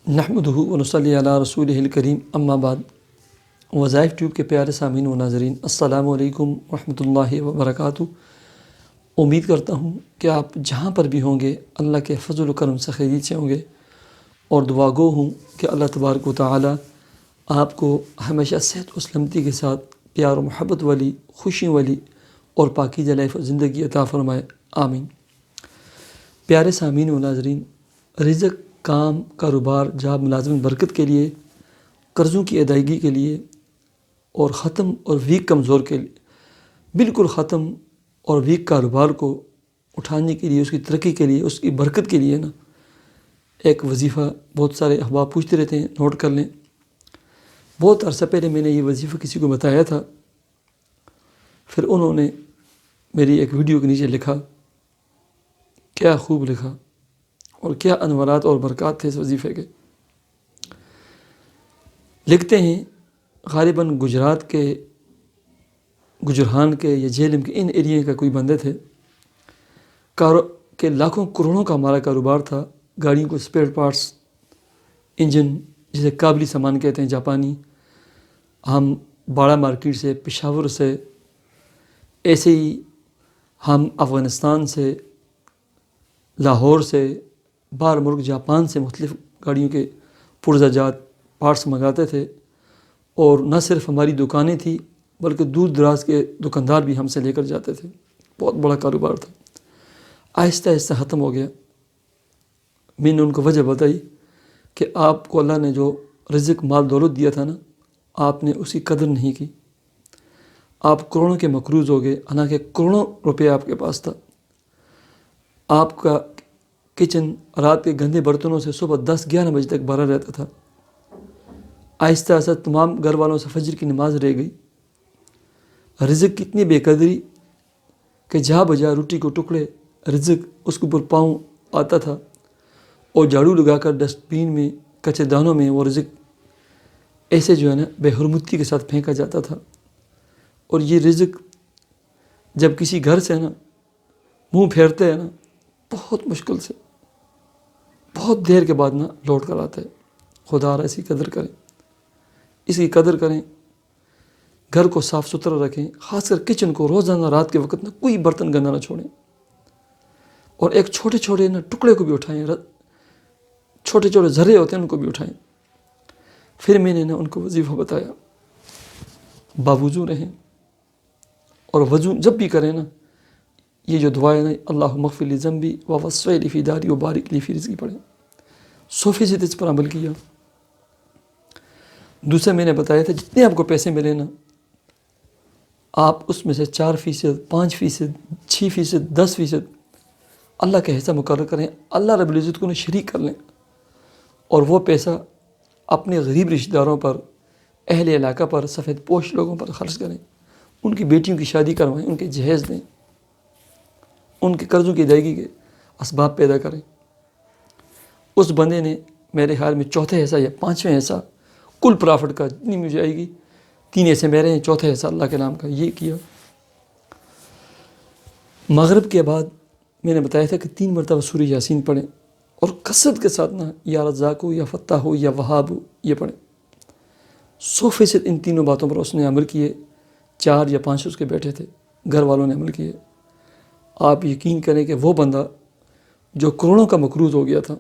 نحمدہ ونصلی علی رسولہ الکریم اما بعد۔ وظائف ٹیوب کے پیارے سامعین و ناظرین، السلام علیکم ورحمۃ اللہ وبرکاتہ۔ امید کرتا ہوں کہ آپ جہاں پر بھی ہوں گے اللہ کے فضل و کرم سے خیریت سے ہوں گے، اور دعا گو ہوں کہ اللہ تبارک و تعالی آپ کو ہمیشہ صحت و سلامتی کے ساتھ پیار و محبت والی، خوشیوں والی اور پاکیزہ لائف زندگی عطا فرمائے، آمین۔ پیارے سامعین و ناظرین، رزق، کام، کاروبار، جاب، ملازمت، برکت کے لیے، قرضوں کی ادائیگی کے لیے، اور ختم اور ویک کمزور کے لیے، بالکل ختم اور ویک کاروبار کو اٹھانے کے لیے، اس کی ترقی کے لیے، اس کی برکت کے لیے ایک وظیفہ بہت سارے احباب پوچھتے رہتے ہیں، نوٹ کر لیں۔ بہت عرصہ پہلے میں نے یہ وظیفہ کسی کو بتایا تھا، پھر انہوں نے میری ایک ویڈیو کے نیچے لکھا، کیا خوب لکھا، اور کیا انوارات اور برکات تھے اس وظیفے کے۔ لکھتے ہیں غالباً گجرات کے، گجرہان کے یا جہلم کے ان ایریے کا کوئی بندے تھے کہ لاکھوں کروڑوں کا ہمارا کاروبار تھا، گاڑیوں کو اسپیئر پارٹس، انجن، جسے قابلی سامان کہتے ہیں، جاپانی، ہم باڑہ مارکیٹ سے، پشاور سے، ایسے ہی ہم افغانستان سے، لاہور سے، باہر ملک جاپان سے مختلف گاڑیوں کے پرزہ جات پارٹس منگاتے تھے، اور نہ صرف ہماری دکانیں تھیں بلکہ دور دراز کے دکاندار بھی ہم سے لے کر جاتے تھے۔ بہت بڑا کاروبار تھا، آہستہ آہستہ ختم ہو گیا۔ میں نے ان کو وجہ بتائی کہ آپ کو اللہ نے جو رزق، مال، دولت دیا تھا آپ نے اس کی قدر نہیں کی، آپ کروڑوں کے مقروض ہو گئے، حالانکہ کروڑوں روپے آپ کے پاس تھا۔ آپ کا کچن رات کے گندے برتنوں سے صبح 10-11 بجے تک بھرا رہتا تھا۔ آہستہ آہستہ تمام گھر والوں سے فجر کی نماز رہ گئی۔ رزق کی اتنی بے قدری کہ جہاں بجا روٹی کو ٹکڑے رزق اس کے اوپر پاؤں آتا تھا، اور جھاڑو لگا کر ڈسٹ بین میں، کچے دانوں میں وہ رزق ایسے بے حرمتی کے ساتھ پھینکا جاتا تھا۔ اور یہ رزق جب کسی گھر سے منہ پھیرتے ہیں بہت مشکل سے، بہت دیر کے بعد لوٹ کر آتا ہے۔ خدا را اس کی قدر کریں، اس کی قدر کریں، گھر کو صاف ستھرا رکھیں، خاص کر کچن کو روزانہ رات کے وقت کوئی برتن گندا نہ چھوڑیں، اور ایک چھوٹے چھوٹے ٹکڑے کو بھی اٹھائیں، چھوٹے چھوٹے ذرے ہوتے ہیں ان کو بھی اٹھائیں۔ پھر میں نے ان کو وظیفہ بتایا، باوضو رہیں، اور وضو جب بھی کریں یہ جو دعائیں اللہم اغفر لی ذنبی ووسع لی فی داری وبارک لی فی رزقی پڑھیں۔ 100% اس پر عمل کیا۔ دوسرا میں نے بتایا تھا جتنے آپ کو پیسے ملے آپ اس میں سے 4%، 5%، 6%، 10% اللہ کا حصہ مقرر کریں، اللہ رب العزت کو شریک کر لیں، اور وہ پیسہ اپنے غریب رشتہ داروں پر، اہل علاقہ پر، سفید پوش لوگوں پر خرچ کریں، ان کی بیٹیوں کی شادی کروائیں، ان کے جہیز دیں، ان کے قرضوں کی ادائیگی کے اسباب پیدا کریں۔ اس بندے نے میرے خیال میں چوتھے حصہ یا 5واں حصہ کل پرافٹ کا جتنی مجھے آئے گی، 3 حصے میرے ہیں، چوتھا حصہ اللہ کے نام کا، یہ کیا۔ مغرب کے بعد میں نے بتایا تھا کہ 3 مرتبہ سورہ یاسین پڑھیں، اور کثرت کے ساتھ یا رزاق ہو، یا فتح ہو، یا وہاب ہو، یہ پڑھیں۔ 100% ان تینوں باتوں پر اس نے عمل کیے۔ 4 یا 5 اس کے بیٹھے تھے، گھر والوں نے عمل کیے۔ آپ یقین کریں کہ وہ بندہ جو کروڑوں کا مقروض ہو گیا تھا،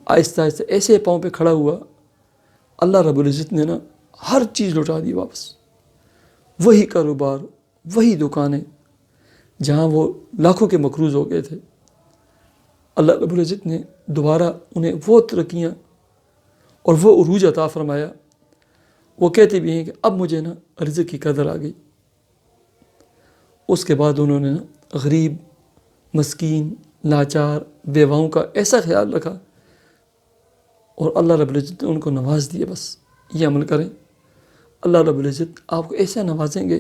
آہستہ آہستہ ایسے پاؤں پہ کھڑا ہوا، اللہ رب العزت نے ہر چیز لوٹا دی واپس۔ وہی کاروبار، وہی دکانیں جہاں وہ لاکھوں کے مقروض ہو گئے تھے، اللہ رب العزت نے دوبارہ انہیں وہ ترقیاں اور وہ عروج عطا فرمایا۔ وہ کہتے بھی ہیں کہ اب مجھے رزق کی قدر آ گئی۔ اس کے بعد انہوں نے غریب، مسکین، لاچار، بیواؤں کا ایسا خیال رکھا، اور اللہ رب العزت نے ان کو نواز دیا۔ بس یہ عمل کریں، اللہ رب العزت آپ کو ایسا نوازیں گے،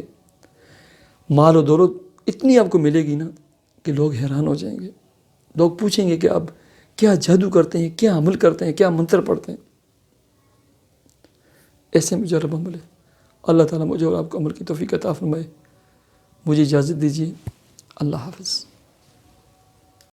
مال و دولت اتنی آپ کو ملے گی کہ لوگ حیران ہو جائیں گے۔ لوگ پوچھیں گے کہ آپ کیا جادو کرتے ہیں، کیا عمل کرتے ہیں، کیا منتر پڑھتے ہیں۔ ایسے مجرب عمل ہے۔ اللہ تعالیٰ مجھے اور آپ کو عمل کی توفیق عطا فرمائے۔ مجھے اجازت دیجیے، اللہ حافظ۔